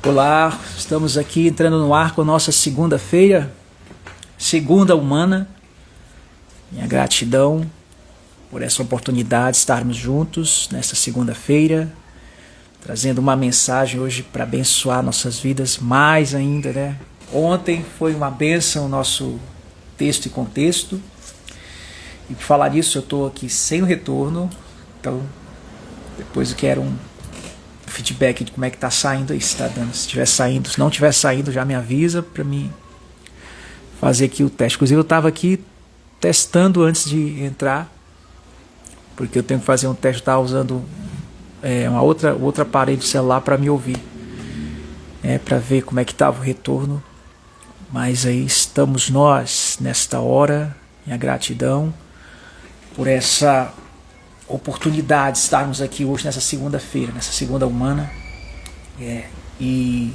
Olá, estamos aqui entrando no ar com a nossa segunda-feira, segunda humana. Minha gratidão por essa oportunidade de estarmos juntos nesta segunda-feira, trazendo uma mensagem hoje para abençoar nossas vidas mais ainda, né? Ontem foi uma bênção o nosso texto e contexto, e por falar disso eu estou aqui sem o retorno, então depois eu quero um feedback de como é que está saindo aí, se está dando, se estiver saindo, se não estiver saindo já me avisa para mim fazer aqui o teste. Inclusive eu estava aqui testando antes de entrar, porque eu tenho que fazer um teste, eu estava usando uma outra aparelho de celular para me ouvir, para ver como é que estava o retorno. Mas aí estamos nós nesta hora, minha gratidão por essa oportunidade de estarmos aqui hoje nessa segunda-feira, nessa segunda humana. E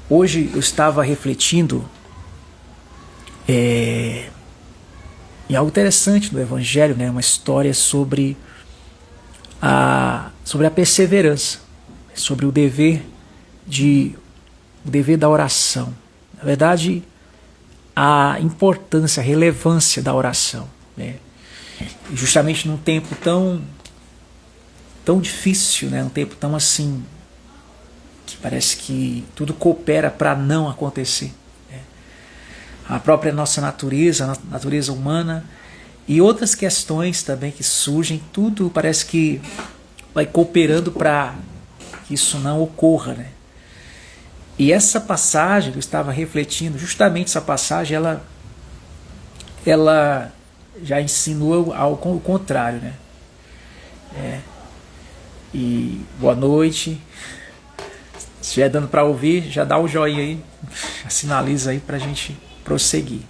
hoje eu estava refletindo em algo interessante do Evangelho, né? Uma história sobre a perseverança, sobre o dever da oração. Na verdade, a importância, a relevância da oração, né? Justamente num tempo tão difícil, né? Um tempo tão assim, que parece que tudo coopera para não acontecer, né? A própria nossa natureza, a natureza humana e outras questões também que surgem, tudo parece que vai cooperando para que isso não ocorra, né? E essa passagem que eu estava refletindo, justamente essa passagem, ela já insinua o contrário, né? E boa noite. Se estiver dando para ouvir, já dá o joinha aí, já sinaliza aí para a gente prosseguir.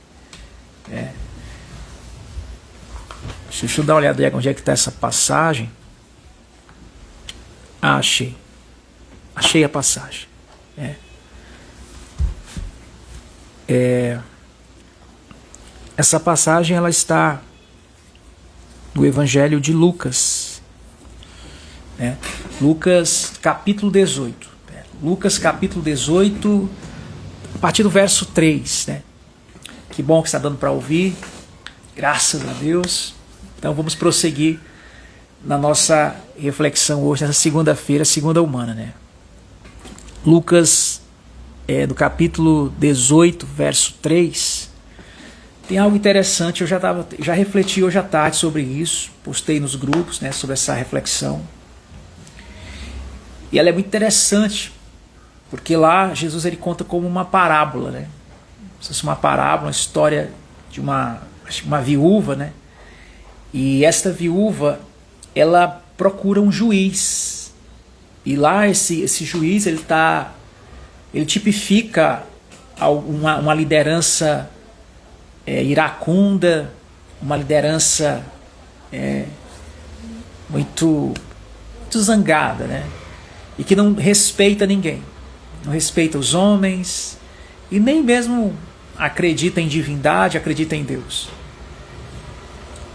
Deixa eu dar uma olhada aí onde é que está essa passagem. Achei a passagem. Essa passagem ela está no Evangelho de Lucas, né? Lucas capítulo 18. Lucas capítulo 18, a partir do verso 3, né? Que bom que está dando para ouvir, graças a Deus. Então vamos prosseguir na nossa reflexão hoje, nessa segunda-feira, segunda humana, né? Lucas, do capítulo 18, verso 3, tem algo interessante. Eu já refleti hoje à tarde sobre isso, postei nos grupos, né, sobre essa reflexão. E ela é muito interessante, porque lá Jesus ele conta como uma parábola, né? Se fosse uma parábola, uma história de uma viúva, né? E esta viúva, ela procura um juiz. E lá esse juiz, ele tipifica uma liderança iracunda, uma liderança muito zangada, né? E que não respeita ninguém, não respeita os homens e nem mesmo acredita em divindade, acredita em Deus.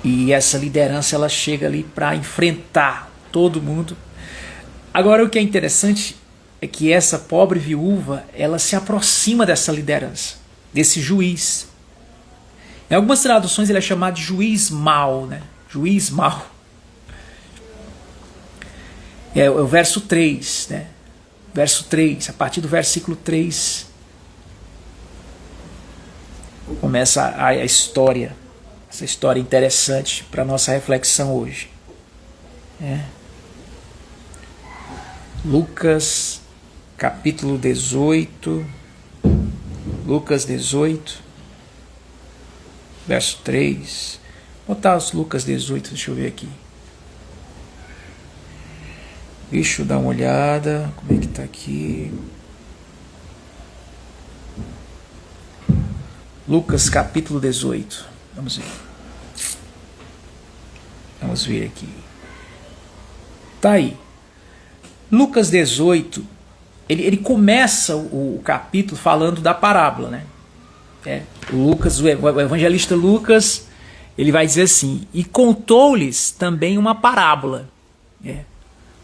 E essa liderança ela chega ali para enfrentar todo mundo. Agora o que é interessante é que essa pobre viúva, ela se aproxima dessa liderança, desse juiz. Em algumas traduções ele é chamado de juiz mau, né? Juiz mau. É o verso 3, né? Verso 3, a partir do versículo 3, começa a história, essa história interessante para a nossa reflexão hoje. Lucas capítulo 18, Lucas 18, verso 3. Vou botar os Lucas 18, deixa eu ver aqui. Deixa eu dar uma olhada, como é que está aqui. Lucas capítulo 18, vamos ver. Vamos ver aqui. Tá aí. Lucas 18, ele começa o capítulo falando da parábola, né? O evangelista Lucas, ele vai dizer assim: e contou-lhes também uma parábola.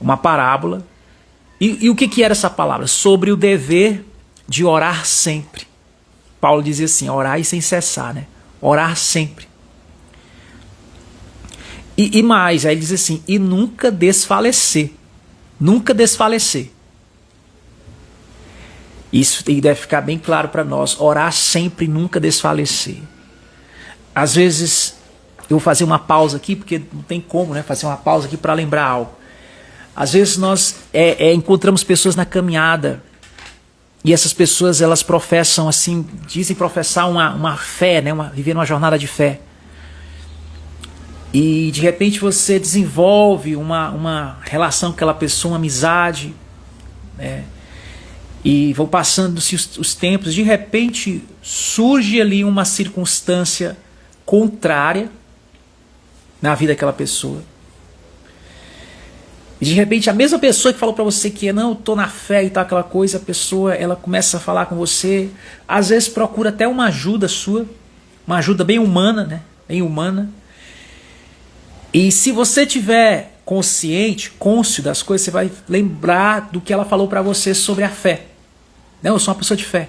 Uma parábola E o que era essa palavra? Sobre o dever de orar sempre. Paulo dizia assim, orar sem cessar, né? Orar sempre. E mais, aí ele diz assim, e nunca desfalecer. Nunca desfalecer. Isso deve ficar bem claro para nós. Orar sempre, nunca desfalecer. Às vezes, eu vou fazer uma pausa aqui, porque não tem como, né? Fazer uma pausa aqui para lembrar algo. Às vezes nós encontramos pessoas na caminhada e essas pessoas elas professam assim, dizem professar uma fé, né? Viver uma jornada de fé. E de repente você desenvolve uma relação com aquela pessoa, uma amizade, né? E vão passando-se os tempos, de repente surge ali uma circunstância contrária na vida daquela pessoa. E de repente a mesma pessoa que falou para você que não, estou na fé e tal, aquela coisa, a pessoa ela começa a falar com você, às vezes procura até uma ajuda sua, uma ajuda bem humana, né? Bem humana. E se você tiver cônscio das coisas, você vai lembrar do que ela falou para você sobre a fé. Não, eu sou uma pessoa de fé.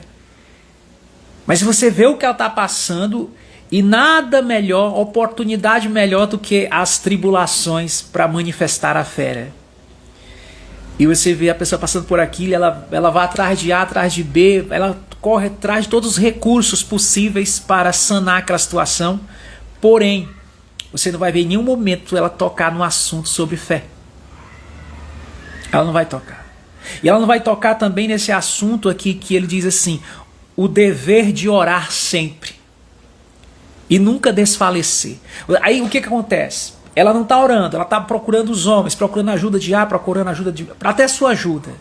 Mas se você vê o que ela está passando, e nada melhor, oportunidade melhor do que as tribulações para manifestar a fé. Né? E você vê a pessoa passando por aquilo, ela vai atrás de A, atrás de B, ela corre atrás de todos os recursos possíveis para sanar aquela situação. Porém, você não vai ver em nenhum momento ela tocar no assunto sobre fé. Ela não vai tocar. E ela não vai tocar também nesse assunto aqui que ele diz assim, o dever de orar sempre. E nunca desfalecer. Aí o que acontece? Ela não está orando, ela está procurando os homens, procurando ajuda de A, procurando ajuda de... até sua ajuda.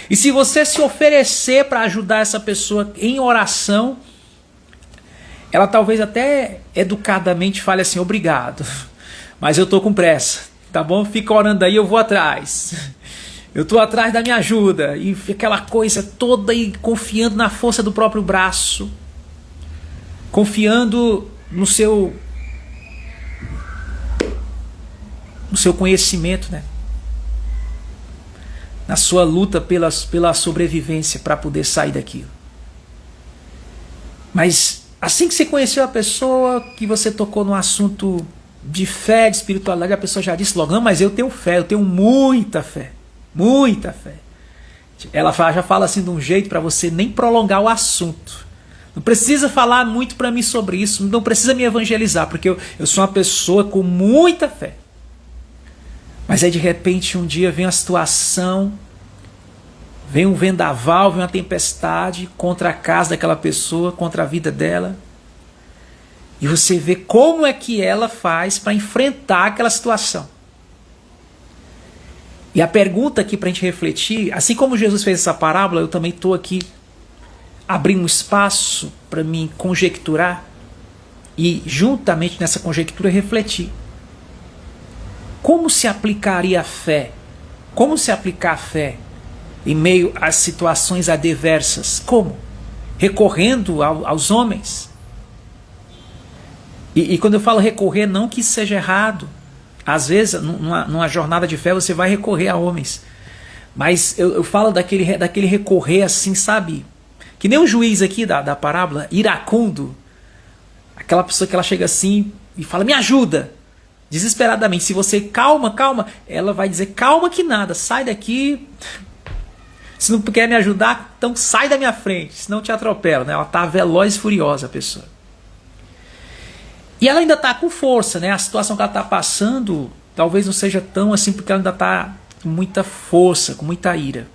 E se você se oferecer para ajudar essa pessoa em oração, ela talvez até educadamente fale assim, obrigado, mas eu estou com pressa, tá bom? Fica orando aí, eu vou atrás. Eu estou atrás da minha ajuda. E aquela coisa toda aí, confiando na força do próprio braço, confiando no seu conhecimento, né? Na sua luta pela sobrevivência para poder sair daquilo. Mas assim que você conheceu a pessoa, que você tocou no assunto de fé, de espiritualidade, a pessoa já disse logo, não, mas eu tenho fé, eu tenho muita fé, muita fé. Ela já fala assim de um jeito para você nem prolongar o assunto. Não precisa falar muito para mim sobre isso, não precisa me evangelizar, porque eu sou uma pessoa com muita fé. Mas aí de repente um dia vem uma situação, vem um vendaval, vem uma tempestade contra a casa daquela pessoa, contra a vida dela. E você vê como é que ela faz para enfrentar aquela situação. E a pergunta aqui para a gente refletir, assim como Jesus fez essa parábola, eu também estou aqui abrir um espaço para mim conjecturar e juntamente nessa conjectura refletir. Como se aplicaria a fé? Como se aplicar a fé em meio às situações adversas? Como? Recorrendo aos homens. E quando eu falo recorrer, não que isso seja errado. Às vezes, numa jornada de fé, você vai recorrer a homens. Mas eu falo daquele recorrer assim, sabe? Que nem o juiz aqui da parábola, iracundo. Aquela pessoa que ela chega assim e fala, me ajuda. Desesperadamente. Se você, calma, ela vai dizer, calma que nada, sai daqui. Se não quer me ajudar, então sai da minha frente, senão te atropela. Né? Ela está veloz e furiosa, a pessoa. E ela ainda está com força, né? A situação que ela está passando talvez não seja tão assim, porque ela ainda está com muita força, com muita ira.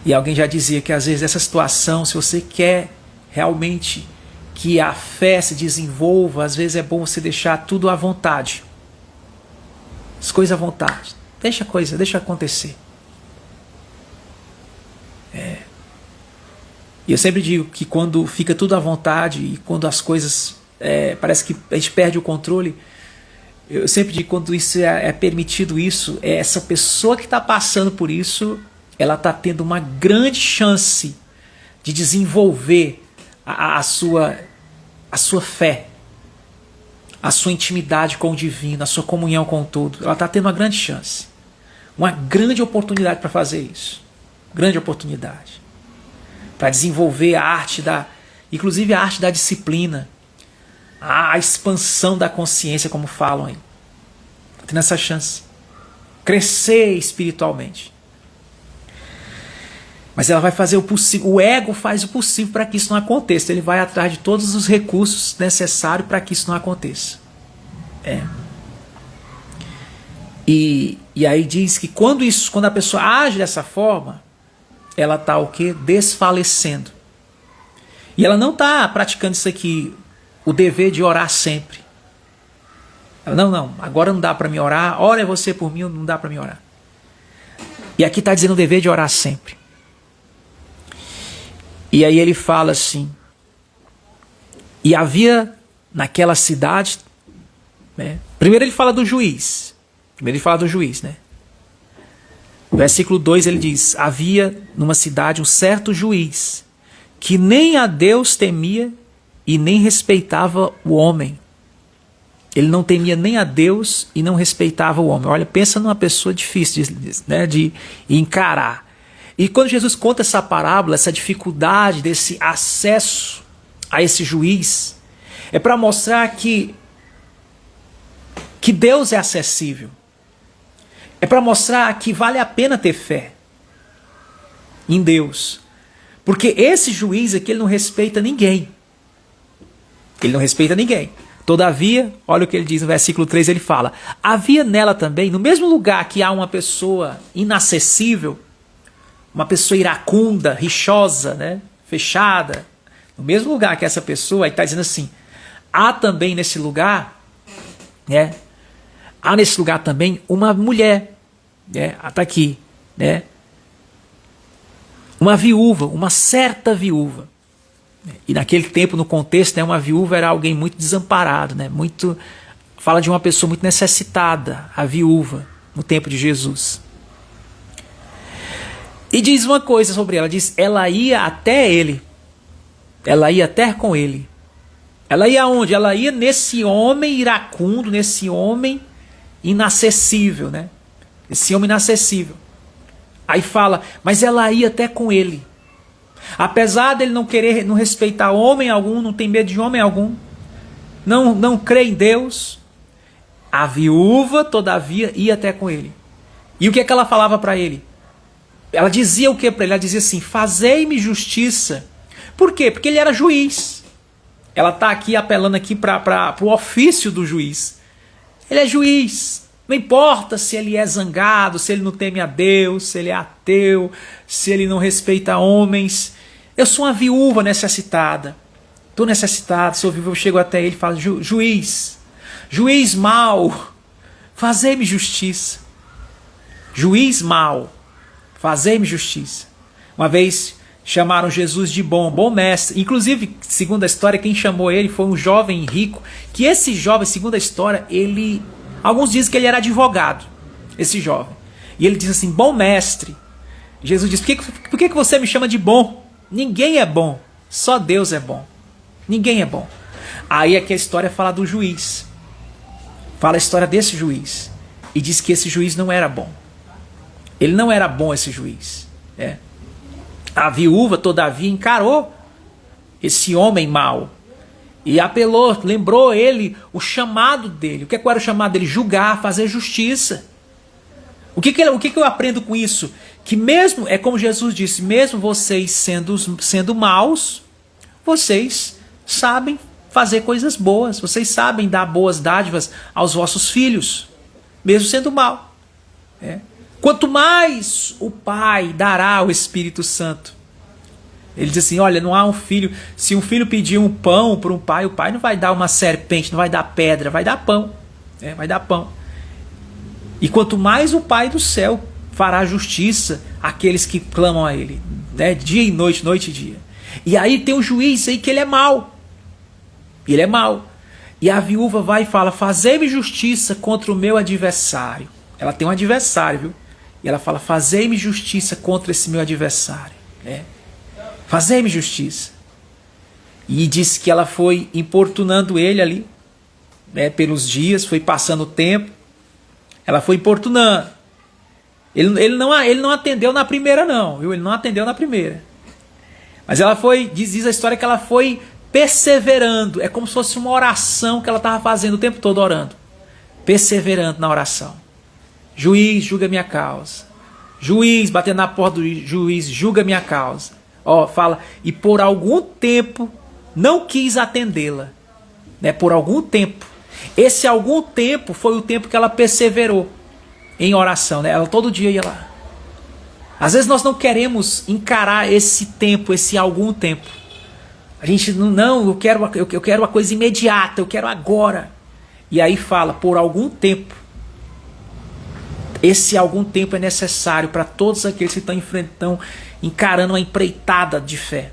E alguém já dizia que às vezes essa situação, se você quer realmente que a fé se desenvolva, às vezes é bom você deixar tudo à vontade. As coisas à vontade. Deixa acontecer. E eu sempre digo que quando fica tudo à vontade e quando as coisas parece que a gente perde o controle, eu sempre digo que quando isso é permitido isso, essa pessoa que está passando por isso, ela está tendo uma grande chance de desenvolver a sua fé, a sua intimidade com o divino, a sua comunhão com o todo. Ela está tendo uma grande chance. Uma grande oportunidade para fazer isso. Grande oportunidade. Para desenvolver a arte inclusive a arte da disciplina. A expansão da consciência, como falam aí. Está tendo essa chance. Crescer espiritualmente. Mas ela vai fazer o possível. O ego faz o possível para que isso não aconteça. Ele vai atrás de todos os recursos necessários para que isso não aconteça. E aí diz que quando a pessoa age dessa forma, ela está o quê? Desfalecendo. E ela não está praticando isso aqui, o dever de orar sempre. Ela, não, agora não dá para me orar, ora você por mim, não dá para me orar. E aqui está dizendo o dever de orar sempre. E aí ele fala assim, e havia naquela cidade, né? Primeiro ele fala do juiz, né? No versículo 2 ele diz, havia numa cidade um certo juiz, que nem a Deus temia e nem respeitava o homem. Ele não temia nem a Deus e não respeitava o homem. Olha, pensa numa pessoa difícil de encarar. E quando Jesus conta essa parábola, essa dificuldade desse acesso a esse juiz, é para mostrar que Deus é acessível. É para mostrar que vale a pena ter fé em Deus. Porque esse juiz aqui, ele não respeita ninguém. Ele não respeita ninguém. Todavia, olha o que ele diz no versículo 3, ele fala, havia nela também, no mesmo lugar que há uma pessoa inacessível, uma pessoa iracunda, rixosa, né, fechada, no mesmo lugar que essa pessoa, aí está dizendo assim, há também nesse lugar, né, há nesse lugar também uma mulher, né, está aqui, né, uma viúva, uma certa viúva. E naquele tempo, no contexto, né, uma viúva era alguém muito desamparado, né, fala de uma pessoa muito necessitada, a viúva, no tempo de Jesus. E diz uma coisa sobre ela, diz, ela ia até ele, ela ia até com ele. Ela ia aonde? Ela ia nesse homem iracundo, nesse homem inacessível, né? Esse homem inacessível. Aí fala, mas ela ia até com ele. Apesar dele não querer, não respeitar homem algum, não tem medo de homem algum, não crê em Deus, a viúva, todavia, ia até com ele. E o que é que ela falava para ele? Ela dizia o que para ele? Ela dizia assim, fazei-me justiça. Por quê? Porque ele era juiz. Ela está aqui apelando aqui para o ofício do juiz. Ele é juiz. Não importa se ele é zangado, se ele não teme a Deus, se ele é ateu, se ele não respeita homens. Eu sou uma viúva necessitada. Estou necessitado, sou viúva, eu chego até ele e falo, juiz mau, fazei-me justiça. Juiz mau, fazei-me justiça. Uma vez chamaram Jesus de bom mestre. Inclusive, segundo a história, quem chamou ele foi um jovem rico, que esse jovem, segundo a história, alguns dizem que ele era advogado, esse jovem. E ele diz assim, bom mestre. Jesus diz, por que você me chama de bom? Ninguém é bom, só Deus é bom. Ninguém é bom. Aí aqui a história fala do juiz. Fala a história desse juiz. E diz que esse juiz não era bom. Ele não era bom, esse juiz. A viúva, todavia, encarou esse homem mau. E apelou, lembrou ele o chamado dele. O que era o chamado dele? Julgar, fazer justiça. O que eu aprendo com isso? Que mesmo, é como Jesus disse, mesmo vocês sendo maus, vocês sabem fazer coisas boas. Vocês sabem dar boas dádivas aos vossos filhos, mesmo sendo mau. Quanto mais o Pai dará o Espírito Santo. Ele diz assim, olha, não há um filho, se um filho pedir um pão para um pai, o pai não vai dar uma serpente, não vai dar pedra, vai dar pão. Vai dar pão. E quanto mais o Pai do céu fará justiça àqueles que clamam a Ele, dia e noite, noite e dia. E aí tem um juiz aí que ele é mau. Ele é mau. E a viúva vai e fala, fazei-me justiça contra o meu adversário. Ela tem um adversário, viu? E ela fala, fazei-me justiça contra esse meu adversário. Fazei-me justiça. E disse que ela foi importunando ele ali, pelos dias, foi passando o tempo. Ela foi importunando. Ele não atendeu na primeira não, viu? Ele não atendeu na primeira. Mas ela foi, diz a história que ela foi perseverando. É como se fosse uma oração que ela estava fazendo o tempo todo orando. Perseverando na oração. Juiz, julga minha causa. Juiz, batendo na porta do juiz, julga minha causa. Ó, fala, e por algum tempo não quis atendê-la. Né? Por algum tempo. Esse algum tempo foi o tempo que ela perseverou em oração. Né? Ela todo dia ia lá. Às vezes nós não queremos encarar esse tempo, esse algum tempo. A gente não, eu quero uma coisa imediata, eu quero agora. E aí fala, por algum tempo. Esse algum tempo é necessário para todos aqueles que estão encarando uma empreitada de fé.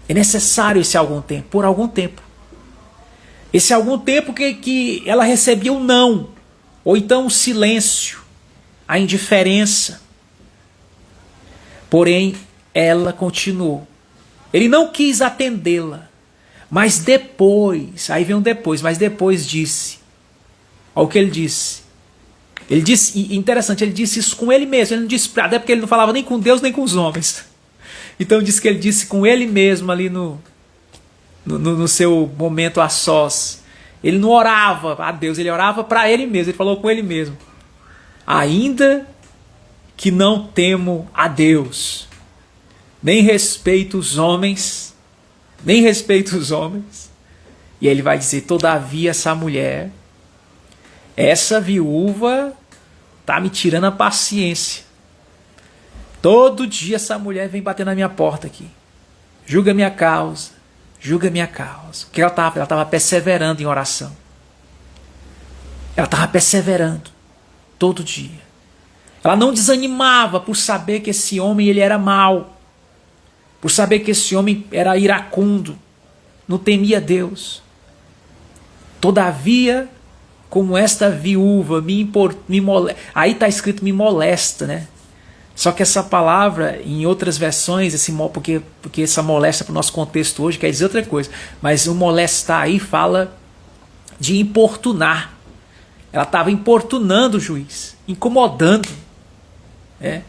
É necessário esse algum tempo, por algum tempo. Esse algum tempo que ela recebia o não, ou então o silêncio, a indiferença. Porém, ela continuou. Ele não quis atendê-la, mas depois, aí vem um depois, mas depois disse. Olha o que ele disse. Ele disse, e interessante, ele disse isso com ele mesmo, ele não disse, até porque ele não falava nem com Deus nem com os homens. Então diz que ele disse com ele mesmo ali no seu momento a sós. Ele não orava a Deus, ele orava para ele mesmo, ele falou com ele mesmo. Ainda que não temo a Deus, nem respeito os homens, e aí ele vai dizer, todavia essa viúva tá me tirando a paciência. Todo dia essa mulher vem bater na minha porta aqui. Julga minha causa. Porque ela estava perseverando em oração. Ela estava perseverando todo dia. Ela não desanimava por saber que esse homem ele era mau. Por saber que esse homem era iracundo. Não temia Deus. Todavia, como esta viúva me molesta. Aí está escrito me molesta, né? Só que essa palavra, em outras versões, porque essa molesta para o nosso contexto hoje quer dizer outra coisa. Mas o molestar aí fala de importunar. Ela estava importunando o juiz, incomodando. É.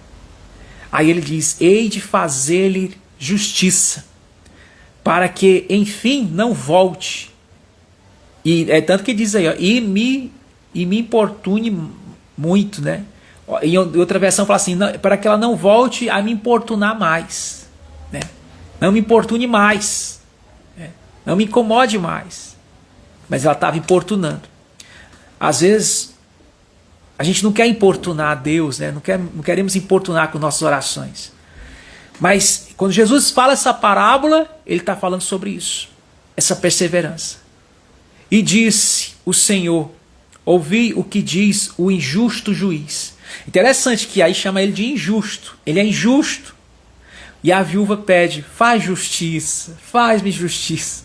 Aí ele diz, hei de fazer-lhe justiça, para que, enfim, não volte. E é tanto que diz aí, ó, e me importune muito, né? Em outra versão fala assim, não, para que ela não volte a me importunar mais. Né? Não me importune mais. Né? Não me incomode mais. Mas ela estava importunando. Às vezes, a gente não quer importunar a Deus, né? Não queremos importunar com nossas orações. Mas quando Jesus fala essa parábola, ele está falando sobre isso. Essa perseverança. E disse o Senhor, ouvi o que diz o injusto juiz. Interessante que aí chama ele de injusto. Ele é injusto. E a viúva pede, faz justiça, faz-me justiça.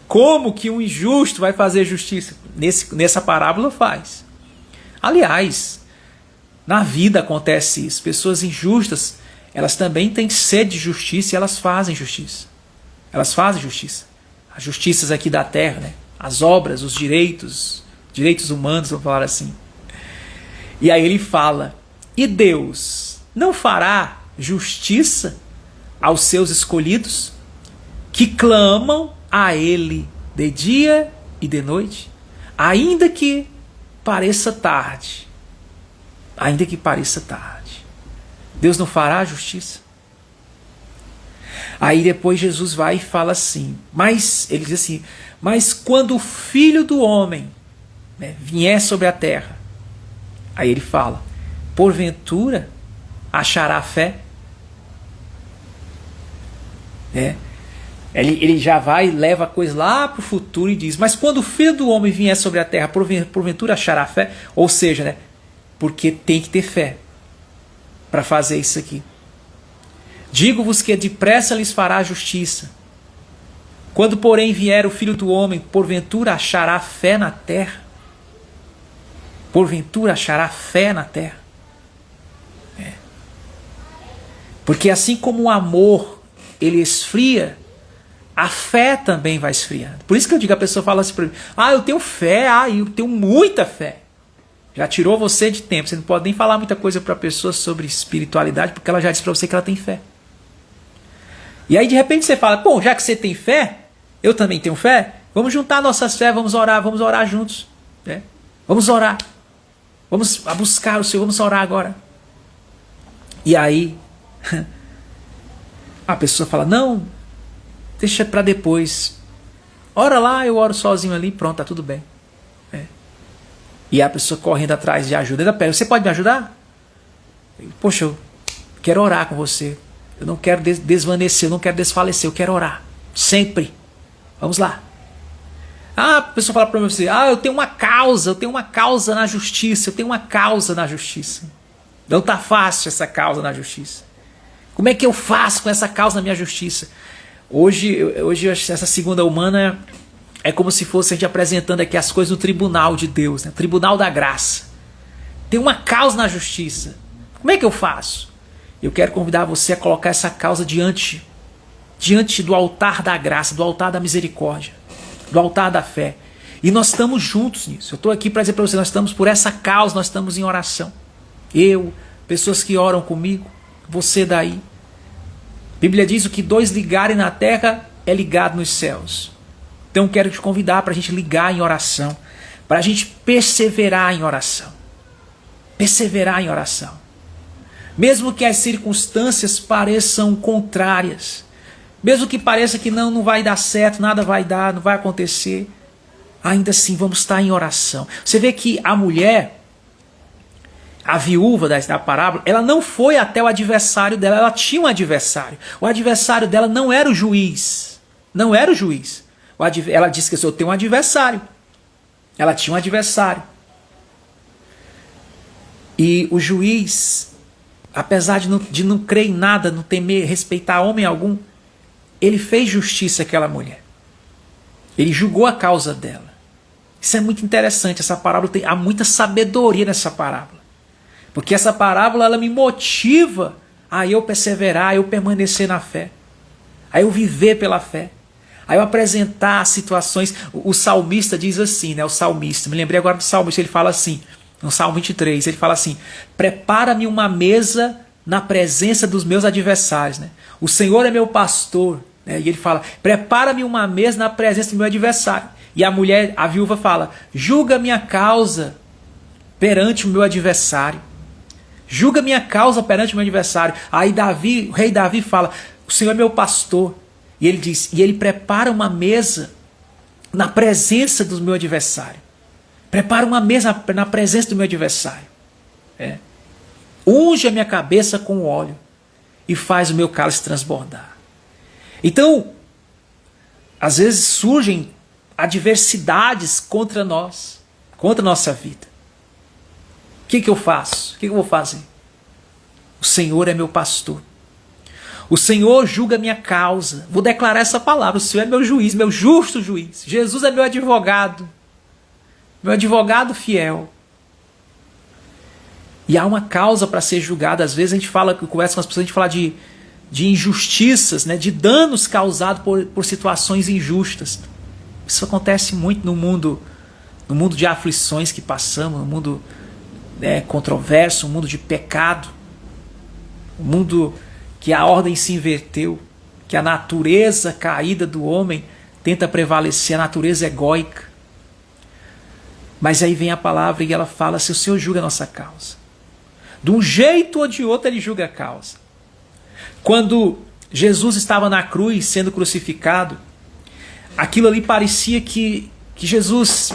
Como que um injusto vai fazer justiça? Nessa parábola faz. Aliás, na vida acontece isso. Pessoas injustas, elas também têm sede de justiça e elas fazem justiça. Elas fazem justiça. As justiças aqui da terra, né? As obras, os direitos humanos, vamos falar assim. E aí ele fala, e Deus não fará justiça aos seus escolhidos, que clamam a Ele de dia e de noite, ainda que pareça tarde. Ainda que pareça tarde. Deus não fará justiça? Aí depois Jesus vai e fala assim, ele diz assim, mas quando o Filho do Homem, né, vier sobre a terra, aí ele fala, porventura achará fé? Ele já vai e leva a coisa lá para o futuro e diz, mas quando o Filho do Homem vier sobre a terra, porventura achará fé? Ou seja, né, porque tem que ter fé para fazer isso aqui. Digo-vos que depressa lhes fará justiça. Quando, porém, vier o Filho do Homem, porventura achará fé na terra? Porventura achará fé na terra? Porque assim como o amor ele esfria, a fé também vai esfriando. Por isso que eu digo, a pessoa fala assim para mim, eu tenho fé, eu tenho muita fé. Já tirou você de tempo. Você não pode nem falar muita coisa para a pessoa sobre espiritualidade, porque ela já disse para você que ela tem fé. E aí de repente você fala, bom, já que você tem fé, eu também tenho fé, vamos juntar nossas fés, vamos orar juntos. Né? Vamos orar. Vamos buscar o Senhor, vamos orar agora. E aí a pessoa fala, não, deixa para depois. Ora lá, eu oro sozinho ali, pronto, tá tudo bem. E a pessoa correndo atrás de ajuda. Ainda pede, você pode me ajudar? Poxa, eu quero orar com você. Eu não quero desvanecer, eu não quero desfalecer, eu quero orar. Sempre. Vamos lá. A pessoa fala para mim assim, eu tenho uma causa na justiça, Não está fácil essa causa na justiça. Como é que eu faço com essa causa na minha justiça? Hoje essa segunda humana é como se fosse a gente apresentando aqui as coisas no tribunal de Deus, né? Tribunal da graça. Tem uma causa na justiça. Como é que eu faço? Eu quero convidar você a colocar essa causa diante do altar da graça, do altar da misericórdia, do altar da fé. E nós estamos juntos nisso. Eu estou aqui para dizer para você, nós estamos por essa causa, nós estamos em oração. Eu, pessoas que oram comigo, você daí. A Bíblia diz o que 2 ligarem na terra é ligado nos céus. Então quero te convidar para a gente ligar em oração, para a gente perseverar em oração. Perseverar em oração. Mesmo que as circunstâncias pareçam contrárias, mesmo que pareça que não vai dar certo, nada vai dar, não vai acontecer, ainda assim vamos estar em oração. Você vê que a mulher, a viúva da parábola, ela não foi até o adversário dela, ela tinha um adversário. O adversário dela não era o juiz. Não era o juiz. Ela disse que eu tenho um adversário. Ela tinha um adversário. E o juiz, apesar de não crer em nada, não temer, respeitar homem algum, ele fez justiça àquela mulher. Ele julgou a causa dela. Isso é muito interessante. Essa parábola há muita sabedoria nessa parábola. Porque essa parábola ela me motiva a eu perseverar, a eu permanecer na fé, a eu viver pela fé, a eu apresentar situações. O salmista diz assim, né? O salmista, me lembrei agora do salmista, ele fala assim, no Salmo 23, ele fala assim, prepara-me uma mesa na presença dos meus adversários. Né? O Senhor é meu pastor. Né? E ele fala, prepara-me uma mesa na presença do meu adversário. E a mulher, a viúva fala, julga minha causa perante o meu adversário. Julga minha causa perante o meu adversário. Aí o rei Davi fala, o Senhor é meu pastor. E ele diz, e ele prepara uma mesa na presença do meu adversário. Prepara uma mesa na presença do meu adversário. Unge a minha cabeça com óleo e faz o meu cálice transbordar. Então, às vezes surgem adversidades contra nós, contra a nossa vida. O que eu faço? O que eu vou fazer? O Senhor é meu pastor. O Senhor julga minha causa. Vou declarar essa palavra. O Senhor é meu juiz, meu justo juiz. Jesus é meu advogado. Meu advogado fiel. E há uma causa para ser julgada. Às vezes a gente conversa com as pessoas, a gente fala de injustiças, né? De danos causados por situações injustas. Isso acontece muito no mundo de aflições que passamos, no mundo controverso, um mundo de pecado, um mundo que a ordem se inverteu, que a natureza caída do homem tenta prevalecer, a natureza egóica. Mas aí vem a palavra e ela fala assim, o Senhor julga a nossa causa. De um jeito ou de outro ele julga a causa. Quando Jesus estava na cruz sendo crucificado, aquilo ali parecia que Jesus,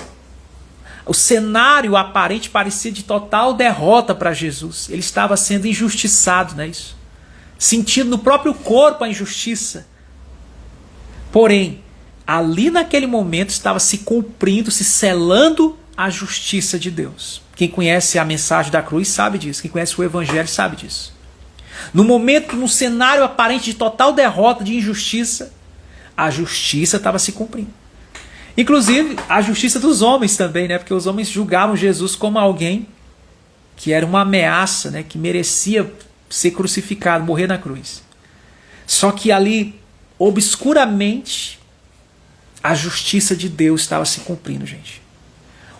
o cenário aparente parecia de total derrota para Jesus. Ele estava sendo injustiçado, não é isso? Sentindo no próprio corpo a injustiça. Porém, ali naquele momento estava se cumprindo, se selando a justiça de Deus. Quem conhece a mensagem da cruz sabe disso. Quem conhece o Evangelho sabe disso. No momento, no cenário aparente de total derrota, de injustiça, a justiça estava se cumprindo. Inclusive, a justiça dos homens também, né? Porque os homens julgavam Jesus como alguém que era uma ameaça, né? Que merecia ser crucificado, morrer na cruz. Só que ali, obscuramente, a justiça de Deus estava se cumprindo, gente.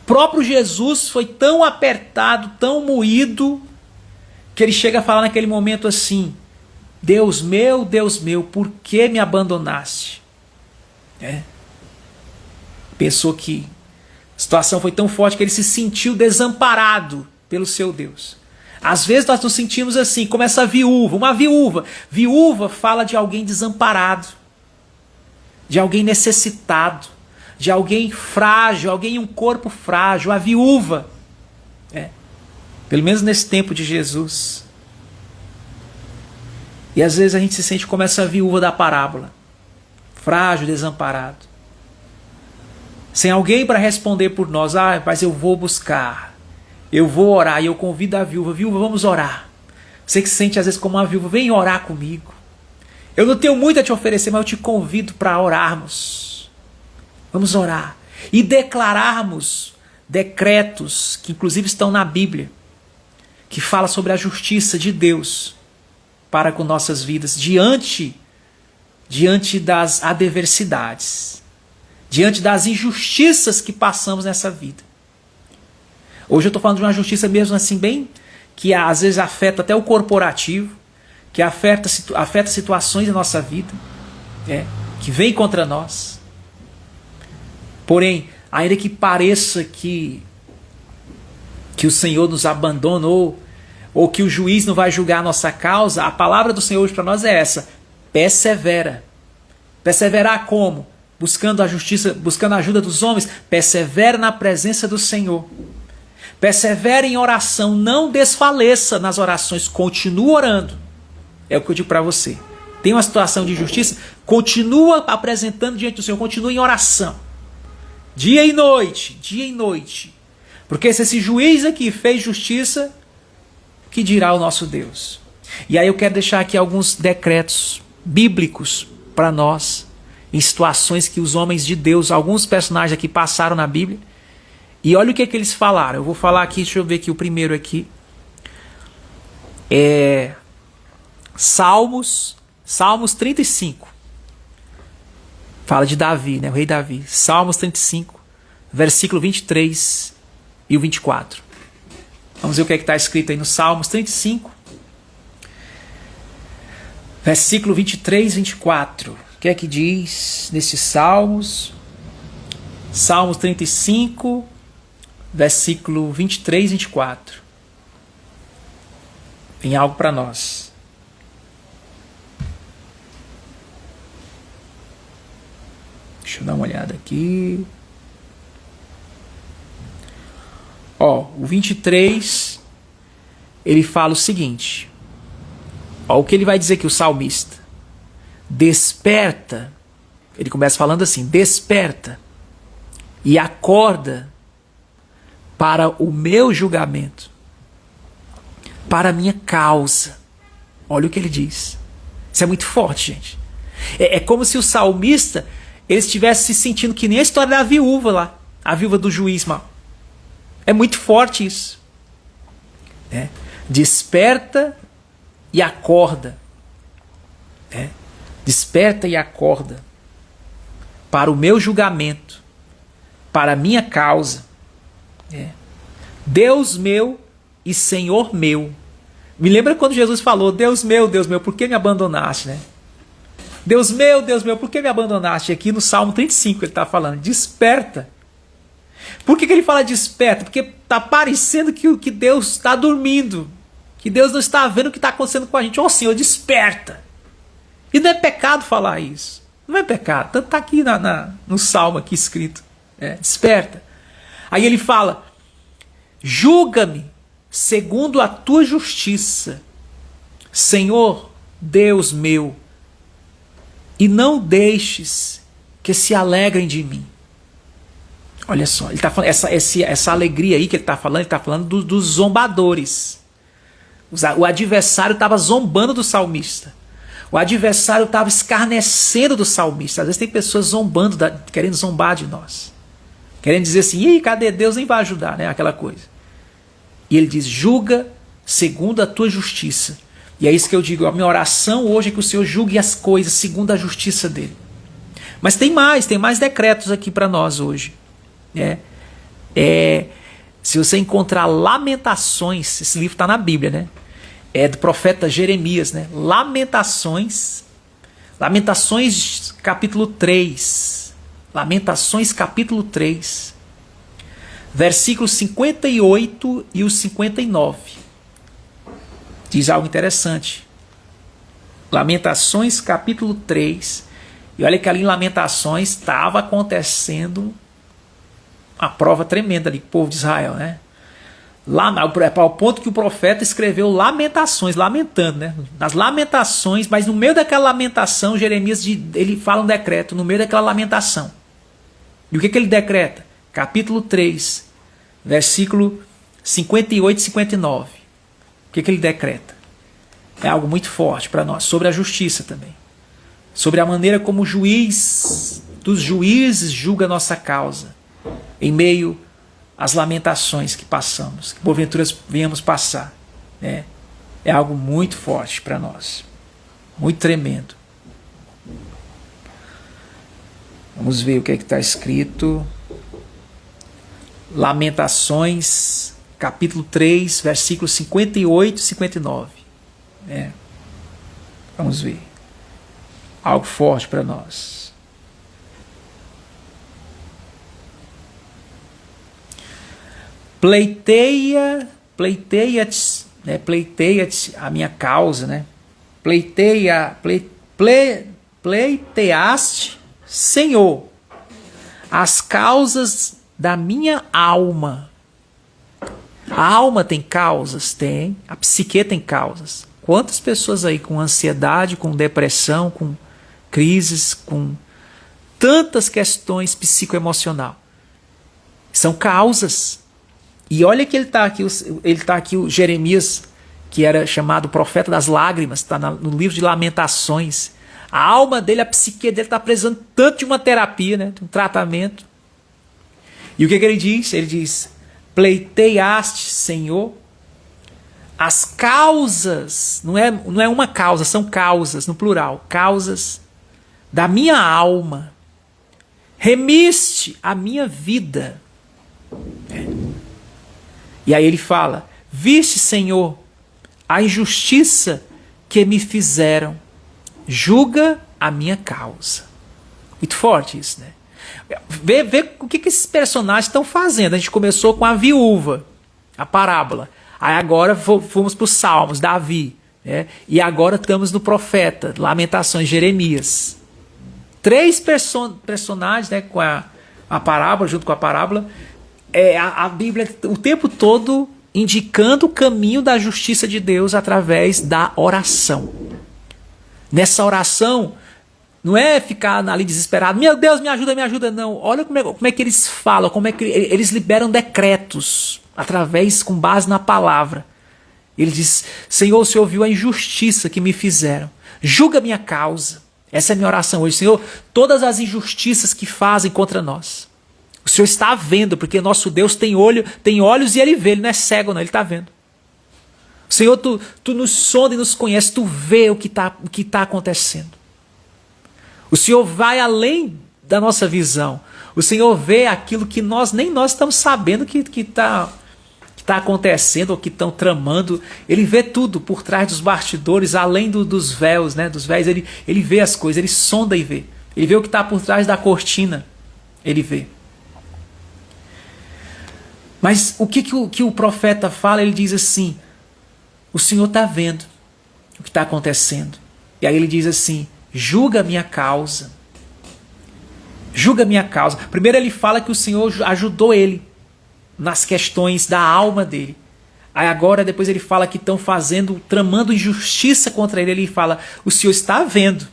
próprio Jesus foi tão apertado, tão moído, que ele chega a falar naquele momento assim: Deus meu, por que me abandonaste? Pensou que a situação foi tão forte que ele se sentiu desamparado pelo seu Deus. Às vezes nós nos sentimos assim, como essa viúva, uma viúva. Viúva fala de alguém desamparado, de alguém necessitado, de alguém frágil, alguém em um corpo frágil, a viúva. Pelo menos nesse tempo de Jesus. E às vezes a gente se sente como essa viúva da parábola, frágil, desamparado, sem alguém para responder por nós. Mas eu vou buscar, eu vou orar. E eu convido a viúva: viúva, vamos orar. Você que se sente às vezes como uma viúva, vem orar comigo. Eu não tenho muito a te oferecer, mas eu te convido para orarmos. Vamos orar e declararmos decretos que inclusive estão na Bíblia, que fala sobre a justiça de Deus para com nossas vidas diante das adversidades, diante das injustiças que passamos nessa vida. Hoje eu estou falando de uma justiça mesmo assim bem, que às vezes afeta até o corporativo, que afeta situações da nossa vida, que vem contra nós. Porém, ainda que pareça que o Senhor nos abandonou, ou que o juiz não vai julgar a nossa causa, a palavra do Senhor hoje para nós é essa: persevera. Perseverar como? Buscando a justiça, buscando a ajuda dos homens. Persevera na presença do Senhor. Persevere em oração, não desfaleça nas orações, continue orando. É o que eu digo para você. Tem uma situação de injustiça, continua apresentando diante do Senhor, continue em oração. Dia e noite, dia e noite. Porque se esse juiz aqui fez justiça, que dirá o nosso Deus? E aí eu quero deixar aqui alguns decretos bíblicos para nós, em situações que os homens de Deus, alguns personagens aqui passaram na Bíblia. E olha o que eles falaram. Eu vou falar aqui, deixa eu ver aqui o primeiro aqui. Salmos 35. Fala de Davi, né? O rei Davi. Salmos 35, versículo 23 e o 24. Vamos ver o que está escrito aí no Salmos 35, versículo 23 e 24. O que é que diz nesses Salmos? Salmos 35, versículo 23 e 24. Tem algo para nós. Deixa eu dar uma olhada aqui. O 23, ele fala o seguinte. O que ele vai dizer aqui, o salmista: desperta. Ele começa falando assim: desperta e acorda para o meu julgamento, para a minha causa. Olha o que ele diz. Isso é muito forte, gente. É como se o salmista ele estivesse se sentindo que nem a história da viúva lá, a viúva do juiz mau. É muito forte isso. Desperta e acorda. Desperta e acorda para o meu julgamento, para a minha causa. Deus meu e Senhor meu. Me lembra quando Jesus falou: Deus meu, por que me abandonaste? Deus meu, por que me abandonaste? Aqui no Salmo 35 ele está falando: desperta. Por que ele fala desperta? Porque está parecendo que Deus está dormindo, que Deus não está vendo o que está acontecendo com a gente. Senhor, desperta. E não é pecado falar isso. Não é pecado. Tanto está aqui no Salmo aqui escrito. Desperta. Aí ele fala: julga-me segundo a tua justiça, Senhor Deus meu, e não deixes que se alegrem de mim. Olha só, ele tá falando, essa alegria aí que ele está falando dos zombadores. O adversário estava zombando do salmista. O adversário estava escarnecendo do salmista. Às vezes tem pessoas zombando, querendo zombar de nós. Querendo dizer assim: ih, cadê Deus? Nem vai ajudar, né? Aquela coisa. E ele diz: julga segundo a tua justiça. E é isso que eu digo, a minha oração hoje é que o Senhor julgue as coisas segundo a justiça dele. Mas tem mais decretos aqui para nós hoje. Se você encontrar Lamentações, esse livro está na Bíblia, né? É do profeta Jeremias, né? Lamentações capítulo 3. Lamentações capítulo 3. Versículos 58 e os 59. Diz algo interessante. Lamentações capítulo 3. E olha que ali em Lamentações estava acontecendo uma prova tremenda ali com o povo de Israel, né? Ao ponto que o profeta escreveu lamentações, lamentando, né? Nas lamentações, mas no meio daquela lamentação, Jeremias ele fala um decreto, no meio daquela lamentação. E o que ele decreta? Capítulo 3, versículo 58 e 59. O que ele decreta? É algo muito forte para nós, sobre a justiça também. Sobre a maneira como o juiz dos juízes julga a nossa causa, em meio às lamentações que passamos, que porventura venhamos passar, né? É algo muito forte para nós, muito tremendo. Vamos ver o que está escrito. Lamentações, capítulo 3, versículos 58 e 59. Vamos ver. Algo forte para nós. Pleiteia-te, né? Pleiteia-te a minha causa, né? Pleiteaste, Senhor, as causas da minha alma. A alma tem causas? Tem. A psique tem causas. Quantas pessoas aí com ansiedade, com depressão, com crises, com tantas questões psicoemocional? São causas. E olha que ele está aqui, o Jeremias, que era chamado profeta das lágrimas, está no livro de Lamentações. A alma dele, a psique dele está precisando tanto de uma terapia, né, de um tratamento. E o que ele diz? Ele diz: pleiteiaste, Senhor, as causas, não é uma causa, são causas, no plural, causas da minha alma, remiste a minha vida. E aí ele fala: viste, Senhor, a injustiça que me fizeram, julga a minha causa. Muito forte isso, né? Vê o que esses personagens estão fazendo. A gente começou com a viúva, a parábola. Aí agora fomos para os Salmos, Davi, né? E agora estamos no profeta, Lamentações, Jeremias. 3 personagens, né, com a parábola, junto com a parábola. A Bíblia o tempo todo indicando o caminho da justiça de Deus através da oração. Nessa oração, não é ficar ali desesperado, meu Deus, me ajuda, não. Olha como é que eles falam, como é que eles liberam decretos, com base na palavra. Ele diz: Senhor, o Senhor viu a injustiça que me fizeram, julga a minha causa. Essa é a minha oração hoje. Senhor, todas as injustiças que fazem contra nós, o Senhor está vendo, porque nosso Deus tem olhos e Ele vê, Ele não é cego não, Ele está vendo. Senhor, tu nos sonda e nos conhece, tu vê o que tá acontecendo. O Senhor vai além da nossa visão. O Senhor vê aquilo que nem nós estamos sabendo que está acontecendo ou que estão tramando. Ele vê tudo por trás dos bastidores, além dos véus, né? Dos véus, ele vê as coisas, ele sonda e vê. Ele vê o que está por trás da cortina. Ele vê. Mas o que o profeta fala? Ele diz assim: o Senhor está vendo o que está acontecendo. E aí ele diz assim: julga a minha causa. Julga a minha causa. Primeiro ele fala que o Senhor ajudou ele nas questões da alma dele. Aí agora depois ele fala que estão tramando injustiça contra ele. Ele fala: o Senhor está vendo.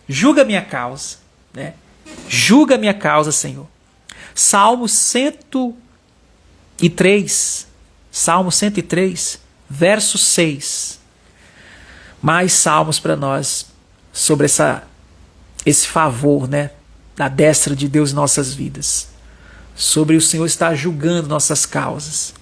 Julga a minha causa, né? Julga a minha causa, Senhor. Salmo 103, verso 6. Mais salmos para nós sobre esse favor, né, da destra de Deus em nossas vidas. Sobre o Senhor estar julgando nossas causas.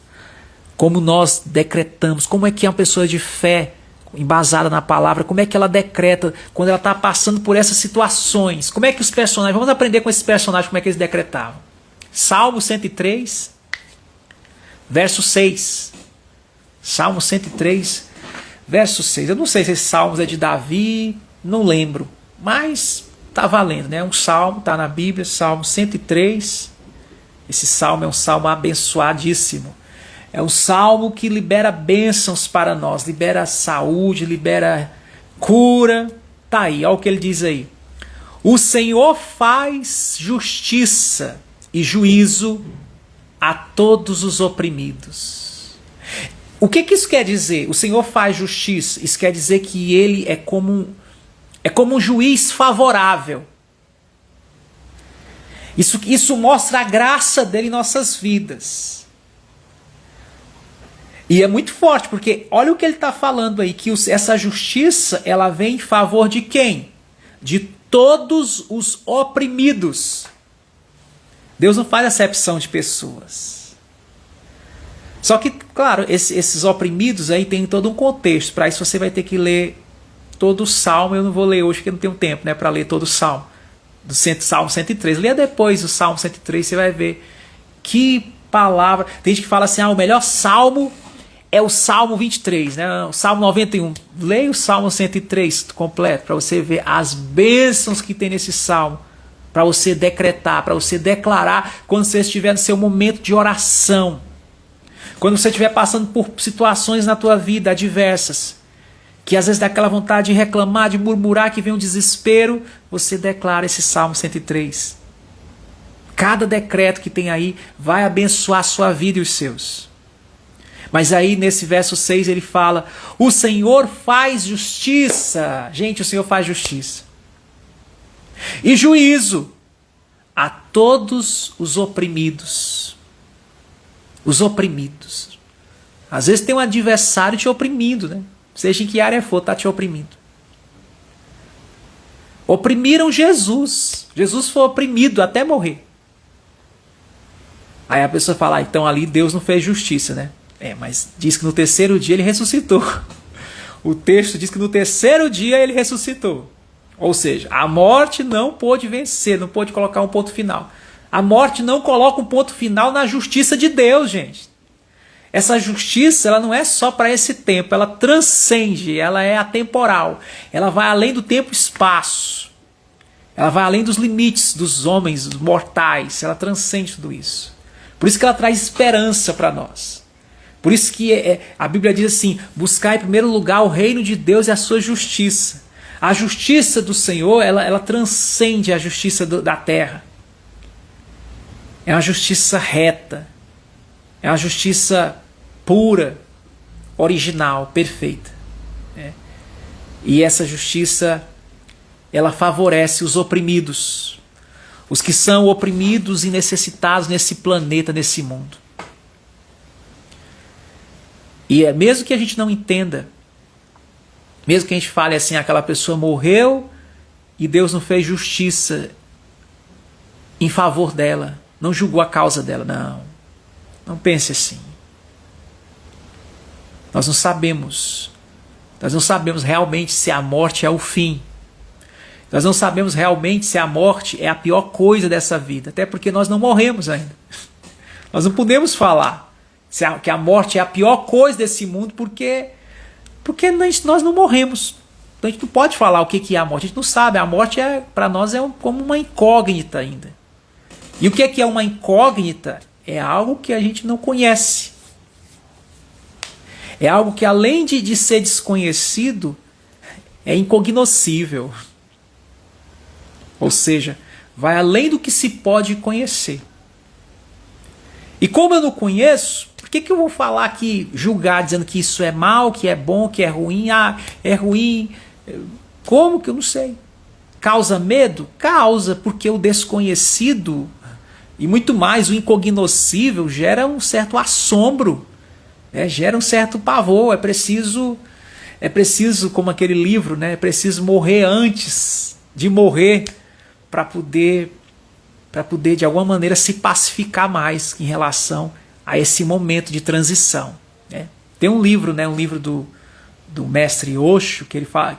Como nós decretamos, como é que uma pessoa de fé, embasada na palavra, como é que ela decreta quando ela está passando por essas situações. Como é que os personagens, vamos aprender com esses personagens como é que eles decretavam. Salmo 103, verso 6. Salmo 103, verso 6. Eu não sei se esse salmo é de Davi, não lembro, mas está valendo, né? Um salmo, está na Bíblia, Salmo 103. Esse salmo é um salmo abençoadíssimo. É um salmo que libera bênçãos para nós, libera saúde, libera cura. Tá aí, olha o que ele diz aí. O Senhor faz justiça e juízo a todos os oprimidos. O que isso quer dizer? O Senhor faz justiça. Isso quer dizer que ele é como um juiz favorável. Isso mostra a graça dele em nossas vidas. E é muito forte, porque olha o que ele está falando aí, que essa justiça, ela vem em favor de quem? De todos os oprimidos. Deus não faz acepção de pessoas. Só que, claro, esses oprimidos aí tem todo um contexto. Para isso você vai ter que ler todo o Salmo. Eu não vou ler hoje porque não tenho tempo, né, para ler todo o Salmo. Do Salmo 103. Leia depois o Salmo 103, você vai ver que palavra. Tem gente que fala assim, o melhor Salmo é o Salmo 23, né? O Salmo 91. Leia o Salmo 103 completo para você ver as bênçãos que tem nesse Salmo. Para você decretar, para você declarar quando você estiver no seu momento de oração. Quando você estiver passando por situações na tua vida adversas, que às vezes dá aquela vontade de reclamar, de murmurar, que vem um desespero, você declara esse Salmo 103. Cada decreto que tem aí vai abençoar a sua vida e os seus. Mas aí nesse verso 6 ele fala, o Senhor faz justiça. Gente, o Senhor faz justiça. E juízo a todos os oprimidos. Os oprimidos. Às vezes tem um adversário te oprimindo, né? Seja em que área for, está te oprimindo. Oprimiram Jesus. Jesus foi oprimido até morrer. Aí a pessoa fala, então ali Deus não fez justiça, né? Mas diz que no terceiro dia ele ressuscitou. O texto diz que no terceiro dia ele ressuscitou. Ou seja, a morte não pôde vencer, não pôde colocar um ponto final. A morte não coloca um ponto final na justiça de Deus, gente. Essa justiça, ela não é só para esse tempo, ela transcende, ela é atemporal. Ela vai além do tempo e espaço. Ela vai além dos limites dos homens, dos mortais. Ela transcende tudo isso. Por isso que ela traz esperança para nós. Por isso que a Bíblia diz assim, buscar em primeiro lugar o reino de Deus e a sua justiça. A justiça do Senhor, ela transcende a justiça da terra. É uma justiça reta. É uma justiça pura, original, perfeita. E essa justiça, ela favorece os oprimidos. Os que são oprimidos e necessitados nesse planeta, nesse mundo. E mesmo que a gente não entenda, mesmo que a gente fale assim, aquela pessoa morreu e Deus não fez justiça em favor dela, não julgou a causa dela, não pense assim. Nós não sabemos realmente se a morte é o fim. Nós não sabemos realmente se a morte é a pior coisa dessa vida, até porque nós não morremos ainda. Nós não podemos falar que a morte é a pior coisa desse mundo, porque nós não morremos. Então a gente não pode falar o que é a morte, a gente não sabe. A morte para nós é como uma incógnita ainda. E o que é uma incógnita? É algo que a gente não conhece. É algo que além de ser desconhecido, é incognoscível. Ou seja, vai além do que se pode conhecer. E como eu não conheço, por que eu vou falar aqui, julgar, dizendo que isso é mal, que é bom, que é ruim? É ruim. Como que eu não sei? Causa medo? Causa, porque o desconhecido, e muito mais o incognoscível, gera um certo assombro, gera um certo pavor. É preciso, como aquele livro, é preciso morrer antes de morrer para poder de alguma maneira se pacificar mais em relação a esse momento de transição. Tem um livro, um livro do mestre Osho, que ele fala,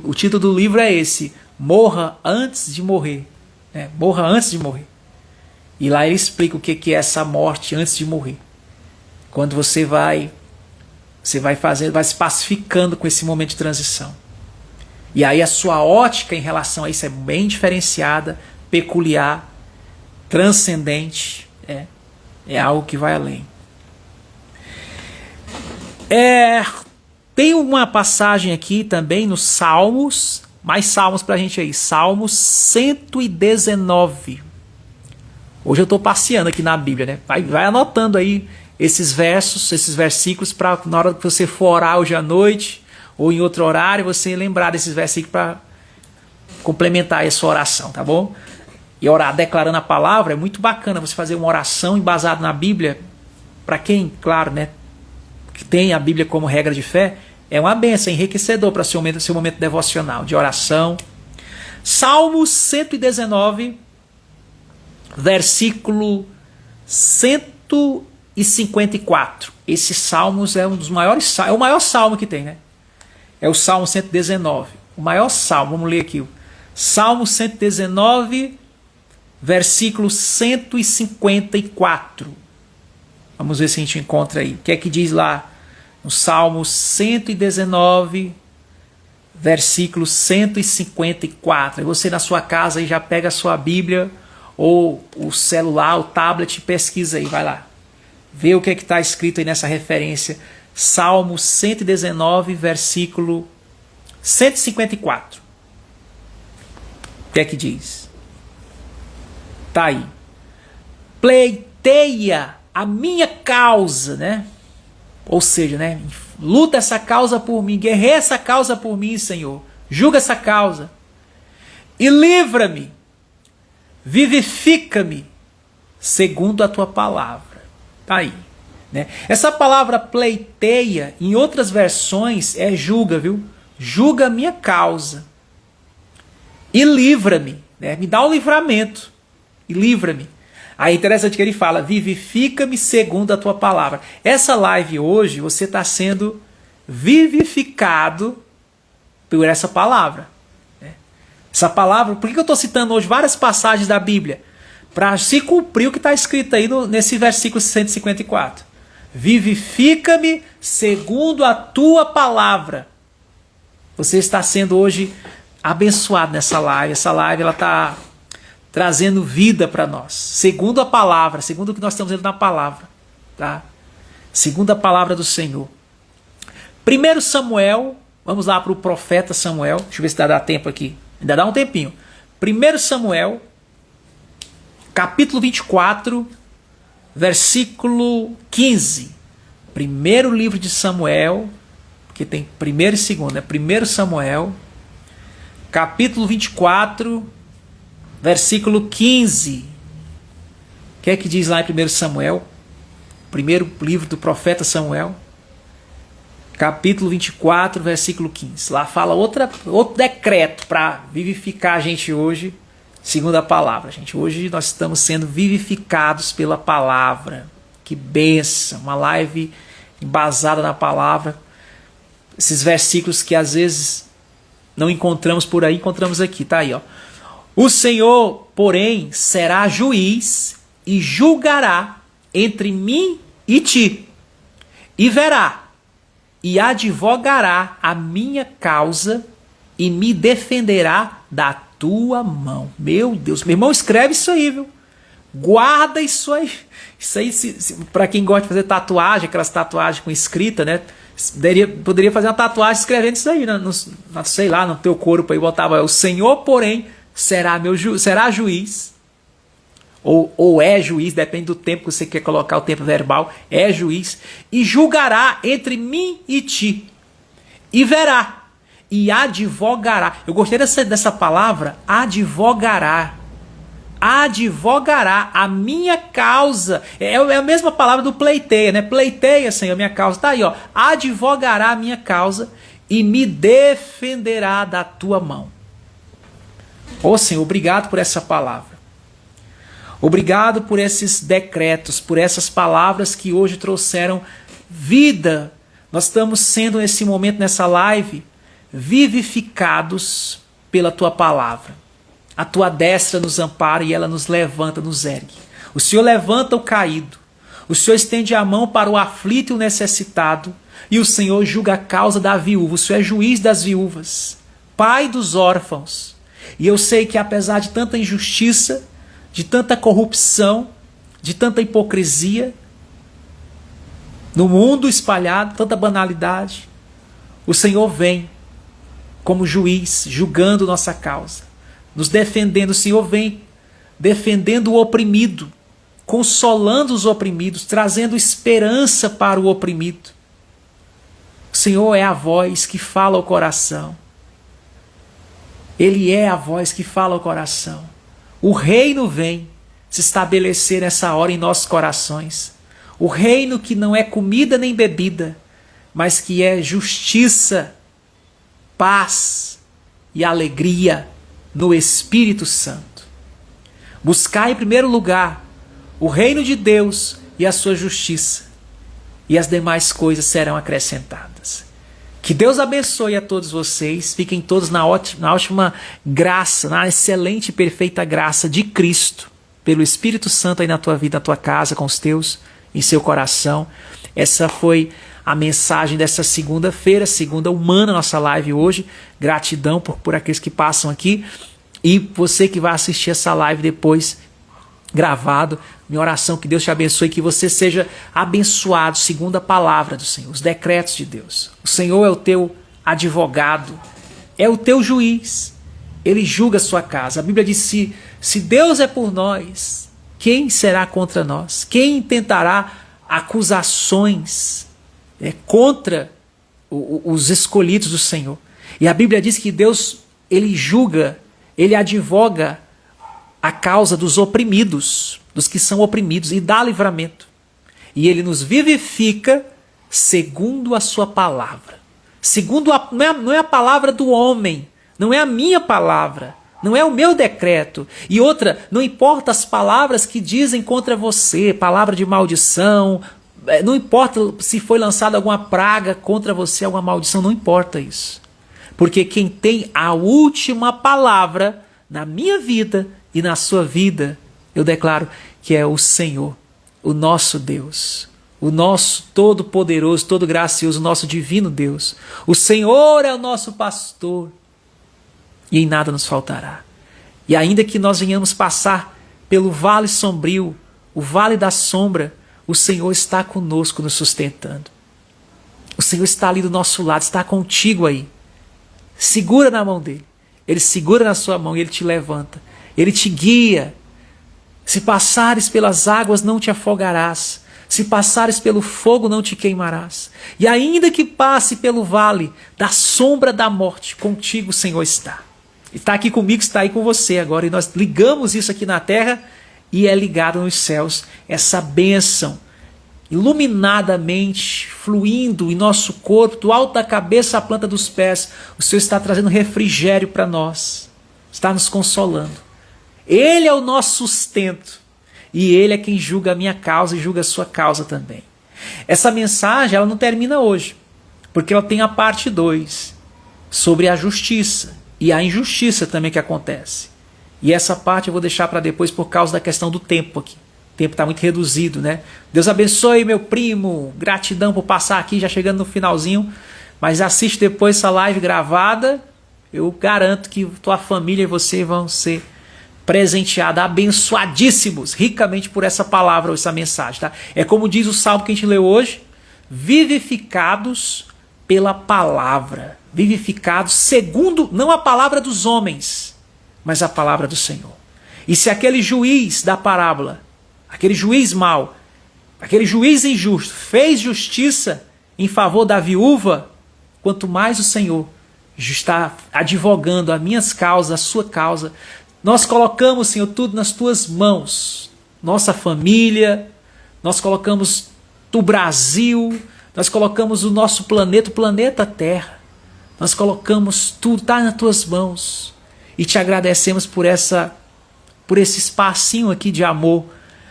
o título do livro é esse: Morra antes de morrer. Morra antes de morrer. E lá ele explica o que é essa morte antes de morrer. quando você vai se pacificando com esse momento de transição. E aí a sua ótica em relação a isso é bem diferenciada, peculiar, transcendente, é algo que vai além. Tem uma passagem aqui também nos Salmos, mais Salmos pra gente aí, Salmos 119. Hoje eu estou passeando aqui na Bíblia, né? Vai anotando aí esses versos, esses versículos, para na hora que você for orar hoje à noite, ou em outro horário, você lembrar desses versículos para complementar essa oração, tá bom? E orar declarando a palavra é muito bacana, você fazer uma oração embasada na Bíblia, para quem, claro, né, que tem a Bíblia como regra de fé, é uma bênção, enriquecedor para seu momento devocional, de oração. Salmos 119, versículo 154. Esse Salmos é um dos maiores, é o maior salmo que tem, né? É o Salmo 119, o maior salmo. Vamos ler aqui. Salmo 119, versículo 154. Vamos ver se a gente encontra aí. O que é que diz lá no Salmo 119, versículo 154. E você na sua casa aí já pega a sua Bíblia ou o celular, o tablet, pesquisa aí, vai lá. Vê o que é que está escrito aí nessa referência. Salmo 119, versículo 154. O que é que diz? Está aí. Pleiteia a minha causa, né? Ou seja, né? Luta essa causa por mim, guerreia essa causa por mim, Senhor. Julga essa causa. E livra-me, vivifica-me, segundo a tua palavra. Está aí. Né? Essa palavra pleiteia, em outras versões, é julga, viu? Julga a minha causa. E livra-me, né? Me dá o livramento. E livra-me. Aí é interessante que ele fala, vivifica-me segundo a tua palavra. Essa live hoje, você está sendo vivificado por essa palavra. Né? Essa palavra, por que eu estou citando hoje várias passagens da Bíblia? Para se cumprir o que está escrito aí nesse versículo 154. Vivifica-me segundo a tua palavra. Você está sendo hoje abençoado nessa live. Essa live ela está trazendo vida para nós, segundo a palavra, segundo o que nós estamos vendo na palavra, tá? Segundo a palavra do Senhor. 1 Samuel, vamos lá para o profeta Samuel, deixa eu ver se dá tempo aqui, ainda dá um tempinho. 1 Samuel, capítulo 24, versículo 15. Primeiro livro de Samuel, porque tem primeiro e segundo, né? 1 Samuel, capítulo 24, versículo 15. O que é que diz lá em 1 Samuel? Primeiro livro do profeta Samuel. Capítulo 24, versículo 15. Lá fala outro decreto para vivificar a gente hoje, segundo a palavra. Gente, hoje nós estamos sendo vivificados pela palavra. Que bênção. Uma live embasada na palavra. Esses versículos que às vezes não encontramos por aí, encontramos aqui. Tá aí, ó. O Senhor, porém, será juiz e julgará entre mim e ti, e verá, e advogará a minha causa, e me defenderá da tua mão. Meu Deus, meu irmão, escreve isso aí, viu? Guarda isso aí. Isso aí, para quem gosta de fazer tatuagem, aquelas tatuagens com escrita, né? Poderia fazer uma tatuagem escrevendo isso aí, sei lá, no teu corpo aí, botava o Senhor, porém, será juiz, ou é juiz, depende do tempo que você quer colocar, o tempo verbal, é juiz, e julgará entre mim e ti, e verá, e advogará. Eu gostei dessa palavra, advogará a minha causa. É a mesma palavra do pleiteia, né? Pleiteia, Senhor, a minha causa. Tá aí, ó. Advogará a minha causa e me defenderá da tua mão. Ô Senhor, obrigado por essa palavra. Obrigado por esses decretos, por essas palavras que hoje trouxeram vida. Nós estamos sendo nesse momento, nessa live, vivificados pela tua palavra. A tua destra nos ampara e ela nos levanta, nos ergue. O Senhor levanta o caído. O Senhor estende a mão para o aflito e o necessitado, e o Senhor julga a causa da viúva. O Senhor é juiz das viúvas, pai dos órfãos. E eu sei que apesar de tanta injustiça, de tanta corrupção, de tanta hipocrisia no mundo espalhado, tanta banalidade, o Senhor vem como juiz, julgando nossa causa, nos defendendo. O Senhor vem defendendo o oprimido, consolando os oprimidos, trazendo esperança para o oprimido. O Senhor é a voz que fala ao coração. Ele é a voz que fala ao coração. O reino vem se estabelecer nessa hora em nossos corações. O reino que não é comida nem bebida, mas que é justiça, paz e alegria no Espírito Santo. Buscai em primeiro lugar o reino de Deus e a sua justiça, e as demais coisas serão acrescentadas. Que Deus abençoe a todos vocês, fiquem todos na ótima graça, na excelente e perfeita graça de Cristo, pelo Espírito Santo aí na tua vida, na tua casa, com os teus, em seu coração. Essa foi a mensagem dessa segunda-feira, segunda humana, nossa live hoje. Gratidão por aqueles que passam aqui, e você que vai assistir essa live depois, gravado. Minha oração, que Deus te abençoe, que você seja abençoado segundo a palavra do Senhor, os decretos de Deus. O Senhor é o teu advogado, é o teu juiz, Ele julga a sua casa. A Bíblia diz: se Deus é por nós, quem será contra nós? Quem tentará acusações contra os escolhidos do Senhor? E a Bíblia diz que Deus, Ele julga, Ele advoga a causa dos oprimidos, dos que são oprimidos, e dá livramento. E Ele nos vivifica segundo a sua palavra. Segundo não é a palavra do homem, não é a minha palavra, não é o meu decreto. E outra, não importa as palavras que dizem contra você, palavra de maldição, não importa se foi lançada alguma praga contra você, alguma maldição, não importa isso. Porque quem tem a última palavra na minha vida e na sua vida, eu declaro que é o Senhor, o nosso Deus, o nosso todo-poderoso, todo-gracioso, o nosso divino Deus. O Senhor é o nosso pastor e em nada nos faltará. E ainda que nós venhamos passar pelo vale sombrio, o vale da sombra, o Senhor está conosco, nos sustentando. O Senhor está ali do nosso lado, está contigo aí. Segura na mão dele. Ele segura na sua mão e ele te levanta. Ele te guia. Se passares pelas águas, não te afogarás. Se passares pelo fogo, não te queimarás. E ainda que passe pelo vale da sombra da morte, contigo o Senhor está. Está aqui comigo, está aí com você agora. E nós ligamos isso aqui na terra e é ligado nos céus. Essa bênção iluminadamente fluindo em nosso corpo, do alto da cabeça à planta dos pés. O Senhor está trazendo refrigério para nós. Está nos consolando. Ele é o nosso sustento. E Ele é quem julga a minha causa e julga a sua causa também. Essa mensagem ela não termina hoje, porque ela tem a parte 2, sobre a justiça e a injustiça também que acontece. E essa parte eu vou deixar para depois por causa da questão do tempo aqui. O tempo está muito reduzido, né? Deus abençoe, meu primo. Gratidão por passar aqui, já chegando no finalzinho. Mas assiste depois essa live gravada. Eu garanto que tua família e você vão ser presenteados, abençoadíssimos, ricamente por essa palavra ou essa mensagem. Tá? É como diz o salmo que a gente leu hoje: vivificados pela palavra. Vivificados segundo, não a palavra dos homens, mas a palavra do Senhor. E se aquele juiz da parábola, aquele juiz mau, aquele juiz injusto, fez justiça em favor da viúva, quanto mais o Senhor está advogando as minhas causas, a sua causa. Nós colocamos, Senhor, tudo nas tuas mãos. Nossa família, nós colocamos o Brasil, nós colocamos o nosso planeta, o planeta Terra. Nós colocamos tudo, está nas tuas mãos. E te agradecemos por esse espacinho aqui de amor,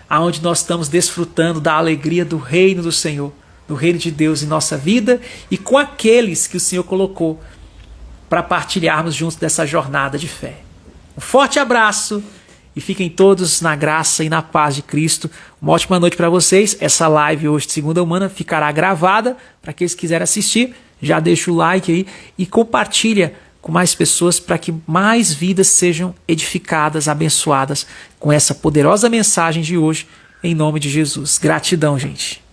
aonde nós estamos desfrutando da alegria do reino do Senhor, do reino de Deus em nossa vida e com aqueles que o Senhor colocou para partilharmos juntos dessa jornada de fé. Um forte abraço e fiquem todos na graça e na paz de Cristo. Uma ótima noite para vocês. Essa live hoje de Segunda Humana ficará gravada para aqueles que quiserem assistir. Já deixa o like aí e compartilha com mais pessoas para que mais vidas sejam edificadas, abençoadas com essa poderosa mensagem de hoje, em nome de Jesus. Gratidão, gente.